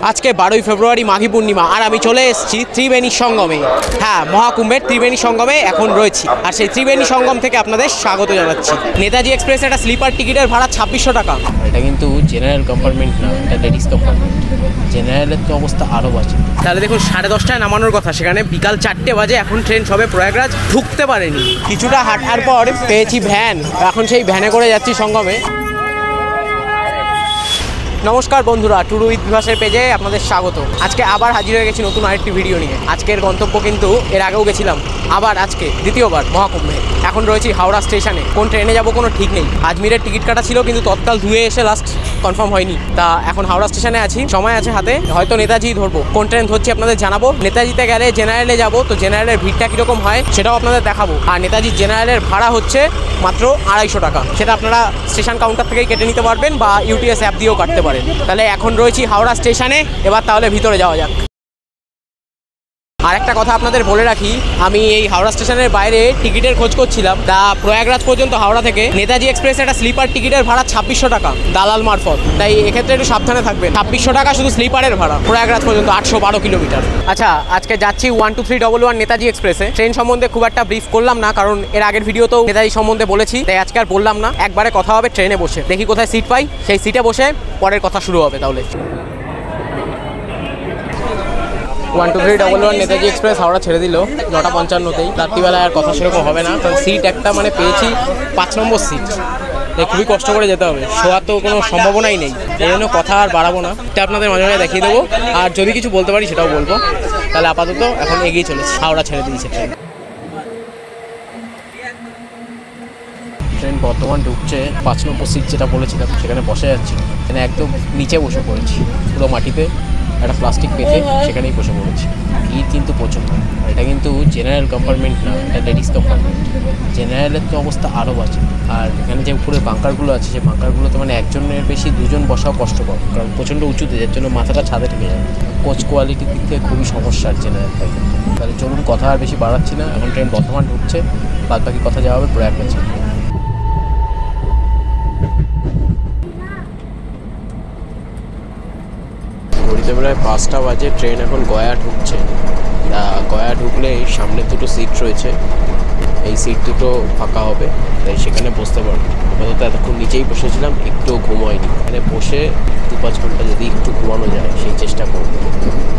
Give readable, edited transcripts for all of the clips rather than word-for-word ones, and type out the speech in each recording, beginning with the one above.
আজকে 12ই ফেব্রুয়ারি মাঘী পূর্ণিমা আর আমি চলে এসেছি ত্রিবেণী সঙ্গমে। হ্যাঁ, মহাকুম্ভের ত্রিবেণী সঙ্গমে এখন রয়েছি আর সেই ত্রিবেণী সঙ্গম থেকে আপনাদের স্বাগত জানাচ্ছি। নেতাজি এক্সপ্রেস একটা স্লিপার টিকিটের ভাড়া 2600 টাকা। এটা কিন্তু জেনারেল কম্পার্টমেন্ট না, এটা লেডিস কম্পার্টমেন্ট। জেনারেলের তো অবস্থা আরও বাজে। তাহলে দেখুন 10:30টায় নামানোর কথা, সেখানে বিকাল 4টে বাজে, এখন ট্রেন সবে প্রয়াগরাজ ঢুকতে পারেনি। কিছুটা হাঁটার পর পেয়েছি ভ্যান, এখন সেই ভ্যানে করে যাচ্ছি সঙ্গমে। নমস্কার বন্ধুরা, ট্যুর উইথ বিভাসের পেজে আপনাদের স্বাগত। আজকে আবার হাজির হয়ে গেছি নতুন আরেকটি ভিডিও নিয়ে। আজকের গন্তব্য কিন্তু এর আগেও গেছিলাম, আবার আজকে দ্বিতীয়বার মহাকুম্ভে। এখন রয়েছি হাওড়া স্টেশনে। কোন ট্রেনে যাব কোনো ঠিক নেই। আজমিরের টিকিট কাটা ছিল কিন্তু তৎকাল ধুয়ে এসে লাস্ট কনফার্ম হয়নি। তা এখন হাওড়া স্টেশনে আছি, সময় আছে হাতে, হয়তো নেতাজি ধরবো। কোন ট্রেন ধরছি আপনাদের জানাবো। নেতাজিতে গেলে জেনারেলে যাব, তো জেনারেলের ভিড়টা কীরকম হয় সেটাও আপনাদের দেখাবো। আর নেতাজির জেনারেলের ভাড়া হচ্ছে মাত্র 250 টাকা। সেটা আপনারা স্টেশন কাউন্টার থেকেই কেটে নিতে পারবেন বা ইউটিএস অ্যাপ দিয়েও কাটতে পারেন। তাহলে এখন রয়েছি হাওড়া স্টেশনে, এবার তাহলে ভিতরে যাওয়া যাক। আর একটা কথা আপনাদের বলে রাখি, আমি এই হাওড়া স্টেশনের বাইরে টিকিটের খোঁজ করছিলাম। তা প্রয়াগরাজ পর্যন্ত হাওড়া থেকে নেতাজি এক্সপ্রেস একটা স্লিপার টিকিটের ভাড়া 2600 টাকা দালাল মারফত। তাই এক্ষেত্রে একটু সাবধানে থাকবেন। 2600 টাকা শুধু স্লিপারের ভাড়া, প্রয়াগরাজ পর্যন্ত 812 কিলোমিটার। আচ্ছা, আজকে যাচ্ছি 12311 নেতাজি এক্সপ্রেসে। ট্রেন সম্বন্ধে খুব একটা ব্রিফ করলাম না, কারণ এর আগের ভিডিওতেও নেতাজি সম্বন্ধে বলেছি, তাই আজকে আর বললাম না। একবারে কথা হবে ট্রেনে বসে, দেখি কোথায় সিট পাই, সেই সিটে বসে পরের কথা শুরু হবে। তাহলে 12311 নেতাজি এক্সপ্রেস হাওড়া ছেড়ে দিল 9:55তেই। রাত্রিবেলায় আর কথা সেরকম হবে না, কারণ সিট একটা পেয়েছি 5 নম্বর সিট। তাই খুবই কষ্ট করে যেতে হবে, শোয়ার তো কোনো সম্ভাবনাই নেই। এই জন্য কথা আর বাড়াবো না, এটা আপনাদের মাঝে মাঝে দেখিয়ে দেবো। আর যদি কিছু বলতে পারি সেটাও বলবো। তাহলে আপাতত এখন এগিয়ে চলেছি, হাওড়া ছেড়ে দিয়েছে ট্রেন। ট্রেন বর্তমান ঢুকছে 5 নম্বর সিট যেটা বলেছিলাম, সেখানে বসে যাচ্ছি। এখানে একদম নিচে বসে পড়েছি, পুরো মাটিতে একটা প্লাস্টিক পেতে সেখানেই বসে পড়েছি। ভিড় কিন্তু প্রচুর। এটা কিন্তু জেনারেল কম্পার্টমেন্ট না, এটা লেডিস কম্পার্টমেন্ট। জেনারেলের তো অবস্থা আরও বাজে। আর এখানে যে উপরে বাঙ্কারগুলো আছে, সেই বাঙ্কারগুলোতে একজনের বেশি দুজন বসাও কষ্টকর, কারণ প্রচণ্ড উঁচুতে, যার জন্য মাথাটা ছাদে ঠেকে যায়। কোচ কোয়ালিটির দিক থেকে খুবই সমস্যার জেনারেলটা। তাহলে চলুন, কথা আর বেশি বাড়াচ্ছি না। এখন ট্রেন বর্তমান ঢুকছে, বাদ বাকি কথা যাওয়া হবে প্রয়াগরাজে। ঘড়িতে প্রায় 5টা বাজে, ট্রেন এখন গয়া ঢুকছে। গয়া ঢুকলে এই সামনে দুটো সিট রয়েছে, এই সিট দুটো ফাঁকা হবে, তাই সেখানে বসতে পারবো। আপাতত এতক্ষণ নিচেই বসেছিলাম, একটু ঘুম হয়নি। এখানে বসে 2-5 ঘন্টা যদি একটু ঘুমানো যায় সেই চেষ্টা করবো।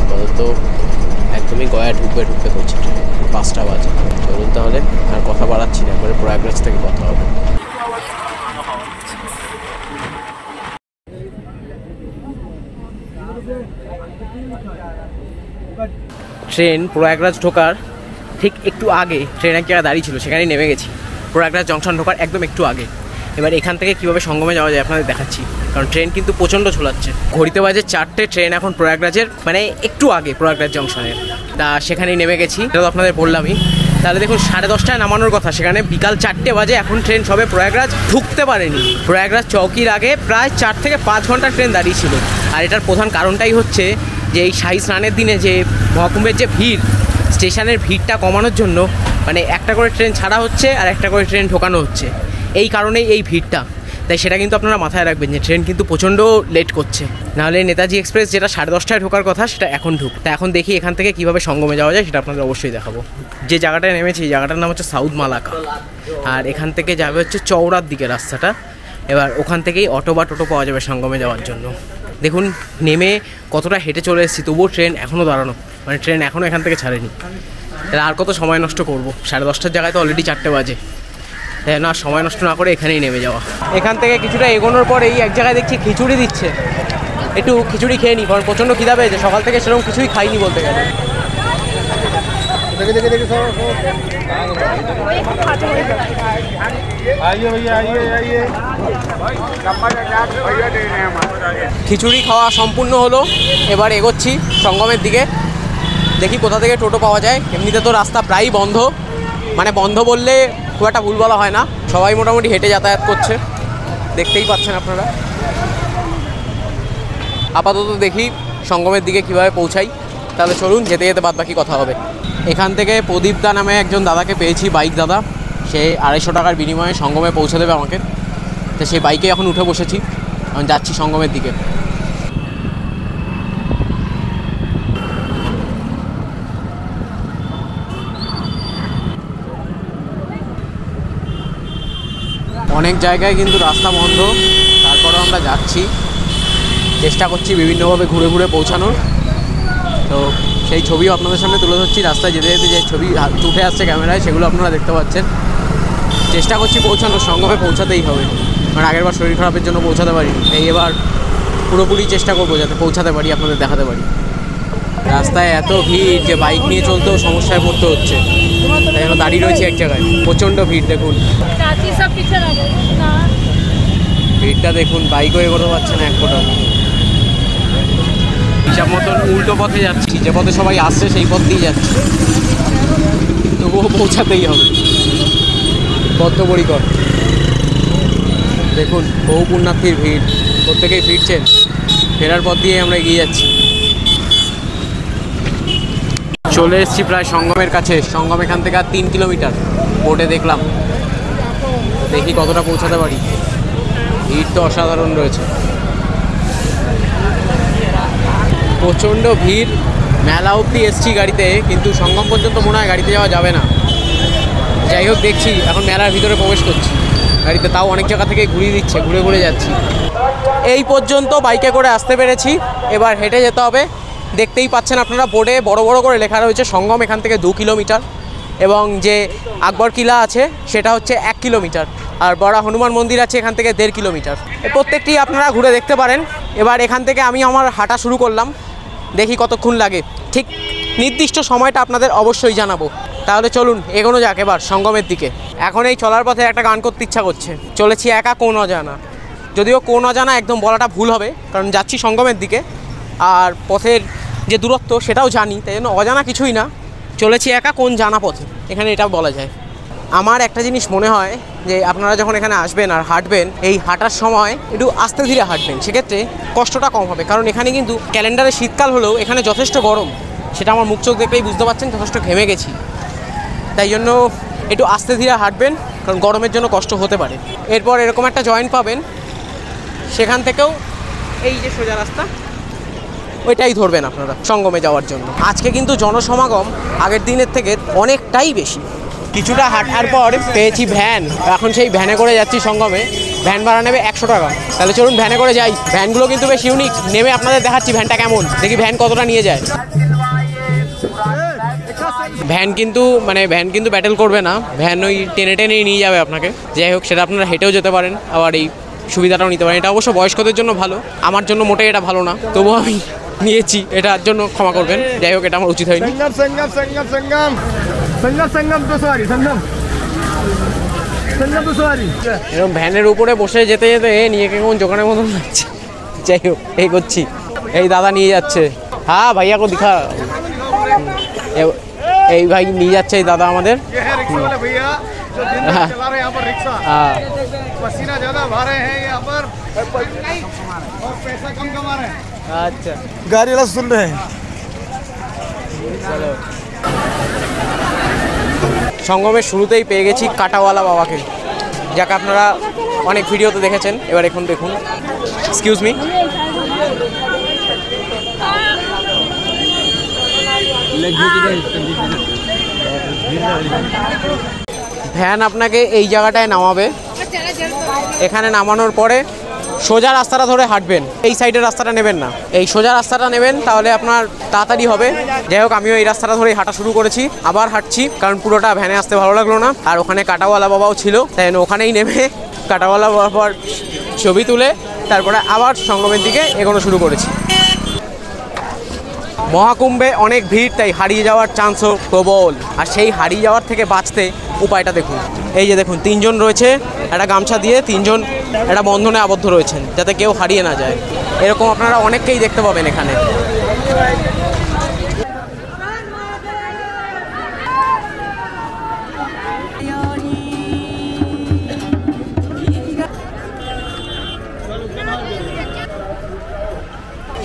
আপাতত একদমই গয়া ঢুকবে করছে ট্রেন, 5টা বাজে। চলুন তাহলে, আর কথা বাড়াচ্ছি না, একবারে প্রয়াগরাজ থেকে কথা হবে। ট্রেন প্রয়াগরাজ ঢোকার ঠিক একটু আগে ট্রেন এক জায়গায় দাঁড়িয়ে ছিল, সেখানেই নেমে গেছি। প্রয়াগরাজ জংশন ঢোকার একদম একটু আগে। এবার এখান থেকে কীভাবে সঙ্গমে যাওয়া যায় আপনাদের দেখাচ্ছি, কারণ ট্রেন কিন্তু প্রচণ্ড ঝোলাচ্ছে। ঘড়িতে বাজে 4টে, ট্রেন এখন প্রয়াগরাজের একটু আগে প্রয়াগরাজ জংশনের। তা সেখানেই নেমে গেছি, এটা তো আপনাদের বললামই। তাহলে দেখুন 10:30টায় নামানোর কথা, সেখানে বিকাল 4টে বাজে, এখন ট্রেন সবে প্রয়াগরাজ ঢুকতে পারেনি। প্রয়াগরাজ চৌকির আগে প্রায় 4 থেকে 5 ঘন্টা ট্রেন দাঁড়িয়েছিল। আর এটার প্রধান কারণটাই হচ্ছে যে এই শাহী স্নানের দিনে যে মহাকুম্ভের যে ভিড়, স্টেশনের ভিড়টা কমানোর জন্য একটা করে ট্রেন ছাড়া হচ্ছে আর একটা করে ট্রেন ঢোকানো হচ্ছে। এই কারণেই এই ভিড়টা। তাই সেটা কিন্তু আপনারা মাথায় রাখবেন যে ট্রেন কিন্তু প্রচণ্ড লেট করছে। নাহলে নেতাজি এক্সপ্রেস যেটা 10:30টায় ঢোকার কথা, সেটা এখন ঢুক। তা এখন দেখি এখান থেকে কীভাবে সঙ্গমে যাওয়া যায়, সেটা আপনাদের অবশ্যই দেখাবো। যে জায়গাটায় নেমেছি, এই জায়গাটার নাম হচ্ছে সাউথ মালাকা। আর এখান থেকে যাবে হচ্ছে চওড়ার দিকে রাস্তাটা। এবার ওখান থেকেই অটো বা টোটো পাওয়া যাবে সঙ্গমে যাওয়ার জন্য। দেখুন নেমে কতটা হেঁটে চলে এসেছি, তবুও ট্রেন এখনও দাঁড়ানো, ট্রেন এখনও এখান থেকে ছাড়েনি। তাহলে আর কত সময় নষ্ট করবো? 10:30টার জায়গায় তো অলরেডি 4টে বাজে। তাই না, সময় নষ্ট না করে এখানেই নেমে যাওয়া। এখান থেকে কিছুটা এগোনোর পর এই এক জায়গায় দেখছি খিচুড়ি দিচ্ছে, একটু খিচুড়ি খেয়ে নিই, কারণ প্রচণ্ড খিদা পেয়েছে। সকাল থেকে সেরকম কিছুই খাইনি বলতে গেলে। খিচুড়ি খাওয়া সম্পূর্ণ হলো, এবার এগোচ্ছি সঙ্গমের দিকে। দেখি কোথা থেকে টোটো পাওয়া যায়। এমনিতে তো রাস্তা প্রায়ই বন্ধ, বন্ধ বললে খুব একটা ভুল বলা হয় না, সবাই মোটামুটি হেঁটে যাতায়াত করছে, দেখতেই পাচ্ছেন আপনারা। আপাতত দেখি সঙ্গমের দিকে কিভাবে পৌঁছাই। তাহলে চলুন, যেতে যেতে বাদ বাকি কথা হবে। এখান থেকে প্রদীপ দা নামে একজন দাদাকে পেয়েছি, বাইক দাদা। সে 250 টাকার বিনিময়ে সঙ্গমে পৌঁছে দেবে আমাকে। তো সেই বাইকে এখন উঠে বসেছি, আমি যাচ্ছি সঙ্গমের দিকে। অনেক জায়গায় কিন্তু রাস্তা বন্ধ, তারপরেও আমরা যাচ্ছি, চেষ্টা করছি বিভিন্নভাবে ঘুরে ঘুরে পৌঁছানোর। তো সেই ছবিও আপনাদের সামনে তুলে ধরছি। রাস্তায় যেতে যেতে যে ছবি উঠে আসছে ক্যামেরায়, সেগুলো আপনারা দেখতে পাচ্ছেন। চেষ্টা করছি পৌঁছানোর, সঙ্গমে পৌঁছাতেই হবে, কারণ আগেরবার শরীর খারাপের জন্য পৌঁছাতে পারিনি। এবার পুরোপুরি চেষ্টা করবো যাতে পৌঁছাতে পারি, আপনাদের দেখাতে পারি। রাস্তায় এত ভিড় যে বাইক নিয়ে চলতেও সমস্যায় পড়তে হচ্ছে, তাই জন্য দাঁড়িয়ে রয়েছে এক জায়গায়। প্রচণ্ড ভিড় দেখুন, ভিড়টা দেখুন, বাইকও এগোতে পারছে না এক ফোটাও। হিসাব মতন উল্টো পথে যাচ্ছি, যে পথে সবাই আসছে সেই পথ দিয়ে যাচ্ছি, তবুও পৌঁছাতেই হবে, বদ্ধপরিকর। দেখুন বহু পুণ্যার্থীর ভিড়, প্রত্যেকেই ফিরছেন, ফেরার পথ দিয়ে আমরা এগিয়ে যাচ্ছি। চলে এসেছি প্রায় সঙ্গমের কাছে। সঙ্গম এখান থেকে আর 3 কিলোমিটার বোটে দেখলাম, দেখি কতটা পৌঁছাতে পারি। ভিড় তো অসাধারণ রয়েছে, প্রচণ্ড ভিড়। মেলা অবধি এসছি গাড়িতে, কিন্তু সঙ্গম পর্যন্ত মনে হয় গাড়িতে যাওয়া যাবে না। যাই হোক, দেখছি এখন মেলার ভিতরে প্রবেশ করছি গাড়িতে, তাও অনেক জায়গা থেকে ঘুরিয়ে দিচ্ছে, ঘুরে ঘুরে যাচ্ছি। এই পর্যন্ত বাইকে করে আসতে পেরেছি, এবার হেঁটে যেতে হবে। দেখতেই পাচ্ছেন আপনারা, বোর্ডে বড় বড় করে লেখা রয়েছে সঙ্গম এখান থেকে 2 কিলোমিটার, এবং যে আকবর কিলা আছে সেটা হচ্ছে 1 কিলোমিটার, আর বড় হনুমান মন্দির আছে এখান থেকে 1.5 কিলোমিটার। প্রত্যেকটি আপনারা ঘুরে দেখতে পারেন। এবার এখান থেকে আমি আমার হাঁটা শুরু করলাম, দেখি কতক্ষণ লাগে। ঠিক নির্দিষ্ট সময়টা আপনাদের অবশ্যই জানাবো। তাহলে চলুন এগোনো যাক এবার সঙ্গমের দিকে। এখন এই চলার পথে একটা গান করতে ইচ্ছা করছে, চলেছি একা কোন অজানা। যদিও কোন অজানা একদম বলাটা ভুল হবে, কারণ যাচ্ছি সঙ্গমের দিকে, আর পথের যে দূরত্ব সেটাও জানি, তাই জন্য অজানা কিছুই না, চলেছি একা কোন জানা পথে, এখানে এটা বলা যায়। আমার একটা জিনিস মনে হয় যে আপনারা যখন এখানে আসবেন আর হাঁটবেন, এই হাঁটার সময় একটু আস্তে ধীরে হাঁটবেন, সেক্ষেত্রে কষ্টটা কম হবে। কারণ এখানে কিন্তু ক্যালেন্ডারে শীতকাল হলেও এখানে যথেষ্ট গরম, সেটা আমার মুখ চোখ দেখলেই বুঝতে পারছেন, যথেষ্ট ঘেমে গেছি। তাই জন্য একটু আস্তে ধীরে হাঁটবেন, কারণ গরমের জন্য কষ্ট হতে পারে। এরপর এরকম একটা জয়েন্ট পাবেন, সেখান থেকেও এই যে সোজা রাস্তা, ওইটাই ধরবেন আপনারা সঙ্গমে যাওয়ার জন্য। আজকে কিন্তু জনসমাগম আগের দিনের থেকে অনেকটাই বেশি। কিছুটা হাঁটার পর পেয়েছি ভ্যান, এখন সেই ভ্যানে করে যাচ্ছি সঙ্গমে। ভ্যান ভাড়া নেবে 100 টাকা। তাহলে চলুন ভ্যানে করে যাই। ভ্যানগুলো কিন্তু বেশ ইউনিক, নেমে আপনাদের দেখাচ্ছি ভ্যানটা কেমন, দেখি ভ্যান কতটা নিয়ে যায়। ভ্যান কিন্তু ব্যাটেল করবে না, ভ্যান ওই টেনে টেনেই নিয়ে যাবে আপনাকে। যাই হোক, সেটা আপনারা হেঁটেও যেতে পারেন, আবার এই সুবিধাটাও নিতে পারেন। এটা অবশ্য বয়স্কদের জন্য ভালো, আমার জন্য মোটেই এটা ভালো না, তবুও আমি নিয়েছি, এটার জন্য ক্ষমা করবেন। যাই হোক, এটা আমার উচিত হয়নি। এরকম ভ্যানের উপরে বসে যেতে যেতে নিজেকে কেমন জোগানের মতন লাগছে। যাই হোক, এই করছি, এই দাদা নিয়ে যাচ্ছে। হ্যাঁ ভাইয়া কো দিখা, এই ভাই নিয়ে যাচ্ছে এই দাদা আমাদের। আচ্ছা, গাড়ি শুন রে। সঙ্গমের শুরুতেই পেয়ে গেছি কাটাওয়ালা বাবাকে, যাকে আপনারা অনেক ভিডিওতে দেখেছেন। এবার এখন দেখুন, এক্সকিউজ মি। ভ্যান আপনাকে এই জায়গাটায় নামাবে, এখানে নামানোর পরে সোজা রাস্তাটা ধরে হাঁটবেন, এই সাইডের রাস্তাটা নেবেন না, এই সোজা রাস্তাটা নেবেন, তাহলে আপনার তাড়াতাড়ি হবে। যাই হোক, আমিও এই রাস্তাটা ধরেই হাঁটা শুরু করেছি, আবার হাঁটছি, কারণ পুরোটা ভ্যানে আসতে ভালো লাগলো না। আর ওখানে কাটাওয়ালা বাবাও ছিল, তাই ওখানেই নেমে কাটাওয়ালা বাবার ছবি তুলে তারপরে আবার সঙ্গমের দিকে এগোনো শুরু করেছি। মহাকুম্ভে অনেক ভিড়, তাই হারিয়ে যাওয়ার চান্সও প্রবল। আর সেই হারিয়ে যাওয়ার থেকে বাঁচতে উপায়টা দেখুন। এই যে দেখুন, 3 জন রয়েছে, একটা গামছা দিয়ে 3 জন একটা বন্ধনে আবদ্ধ রয়েছেন, যাতে কেউ হারিয়ে না যায়। এরকম আপনারা অনেককেই দেখতে পাবেন এখানে।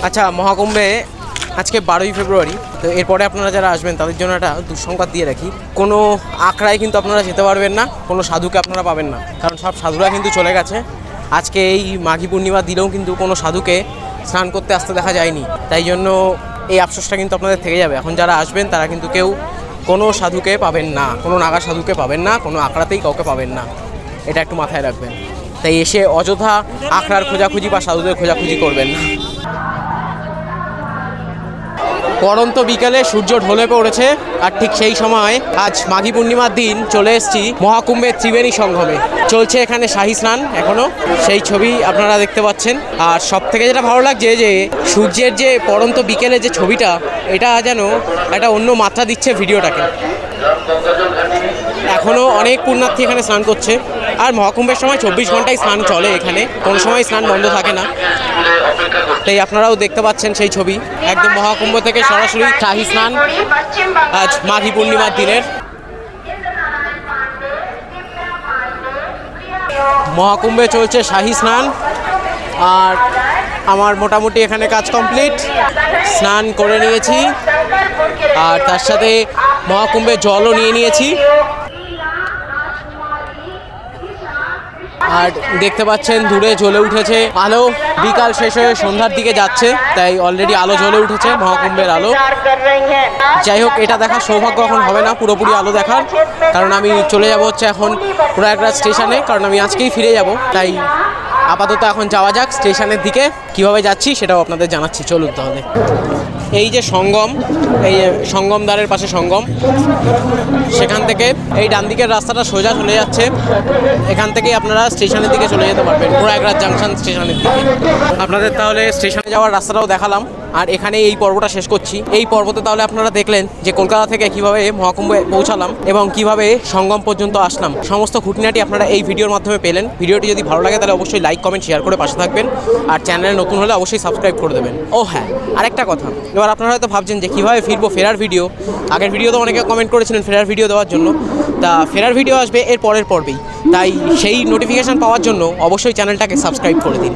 আচ্ছা, মহাকুম্ভে আজকে 12ই ফেব্রুয়ারি, তো এরপরে আপনারা যারা আসবেন তাদের জন্য একটা দুঃসংবাদ দিয়ে রাখি, কোনো আখড়ায় কিন্তু আপনারা যেতে পারবেন না, কোনো সাধুকে আপনারা পাবেন না, কারণ সব সাধুরা কিন্তু চলে গেছে। আজকে এই মাঘী পূর্ণিমা দিলেও কিন্তু কোনো সাধুকে স্নান করতে আসতে দেখা যায়নি, তাই জন্য এই আফসোসটা কিন্তু আপনাদের থেকে যাবে। এখন যারা আসবেন তারা কিন্তু কেউ কোনো সাধুকে পাবেন না, কোনো নাগা সাধুকে পাবেন না, কোনো আখড়াতেই কাউকে পাবেন না। এটা একটু মাথায় রাখবেন। তাই এসে অযথা আখড়ার খোঁজাখুঁজি বা সাধুদের খোঁজাখুঁজি করবেন না। পরন্ত বিকেলে সূর্য ঢলে পড়েছে, আর ঠিক সেই সময় আজ মাঘী পূর্ণিমার দিন চলে এসেছি মহাকুম্ভের ত্রিবেণী সঙ্গমে। চলছে এখানে শাহী স্নান এখনো, সেই ছবি আপনারা দেখতে পাচ্ছেন। আর সব থেকে যেটা ভালো লাগছে যে সূর্যের যে পরন্ত বিকেলে যে ছবিটা, এটা যেন একটা অন্য মাত্রা দিচ্ছে ভিডিওটাকে। এখনও অনেক পুণ্যার্থী এখানে স্নান করছে, আর মহাকুম্ভের সময় 24 ঘন্টায় স্নান চলে, এখানে কোনো সময় স্নান বন্ধ থাকে না। তাই আপনারাও দেখতে পাচ্ছেন সেই ছবি, একদম মহাকুম্ভ থেকে সরাসরি শাহী স্নান আজ মাঘী পূর্ণিমার দিনের। মহাকুম্ভে চলছে শাহী স্নান, আর আমার মোটামুটি এখানে কাজ কমপ্লিট। স্নান করে নিয়েছি, আর তার সাথে মহাকুম্ভে জলও নিয়ে নিয়েছি। আর দেখতে পাচ্ছেন দূরে জ্বলে উঠেছে আলো, বিকাল শেষ হয়ে সন্ধ্যার দিকে যাচ্ছে, তাই অলরেডি আলো জ্বলে উঠেছে মহাকুম্ভের আলো। যাই হোক, এটা দেখার সৌভাগ্য এখন হবে না পুরোপুরি আলো দেখার, কারণ আমি চলে যাব হচ্ছে এখন প্রয়াগরাজ স্টেশনে, কারণ আমি আজকেই ফিরে যাব। তাই আপাতত এখন যাওয়া যাক স্টেশনের দিকে। কিভাবে যাচ্ছি সেটাও আপনাদের জানাচ্ছি, চলুন তাহলে। এই যে সঙ্গম, এই সঙ্গম দ্বারের পাশে সঙ্গম, সেখান থেকে এই ডান দিকের রাস্তাটা সোজা চলে যাচ্ছে। এখান থেকেই আপনারা স্টেশনের দিকে চলে যেতে পারবেন, প্রয়াগরাজ জাংশন স্টেশনের দিকে। আপনাদের তাহলে স্টেশনে যাওয়ার রাস্তাটাও দেখালাম, আর এখানে এই পর্বটা শেষ করছি। এই পর্বতে তাহলে আপনারা দেখলেন যে কলকাতা থেকে কিভাবে মহাকুম্ভে পৌঁছালাম এবং কিভাবে সঙ্গম পর্যন্ত আসলাম। সমস্ত খুঁটিনাটি আপনারা এই ভিডিওর মাধ্যমে পেলেন। ভিডিওটি যদি ভালো লাগে তাহলে অবশ্যই লাইক, কমেন্ট, শেয়ার করে পাশে থাকবেন, আর চ্যানেলে নতুন হলে অবশ্যই সাবস্ক্রাইব করে দেবেন। ও হ্যাঁ, আরেকটা কথা, এবার আপনারা হয়তো ভাবছেন যে কীভাবে ফিরবো, ফেরার ভিডিও। আগের ভিডিওতে অনেকে কমেন্ট করেছিলেন ফেরার ভিডিও দেওয়ার জন্য, তা ফেরার ভিডিও আসবে এর পরের পর্বেই। তাই সেই নোটিফিকেশান পাওয়ার জন্য অবশ্যই চ্যানেলটাকে সাবস্ক্রাইব করে দিন।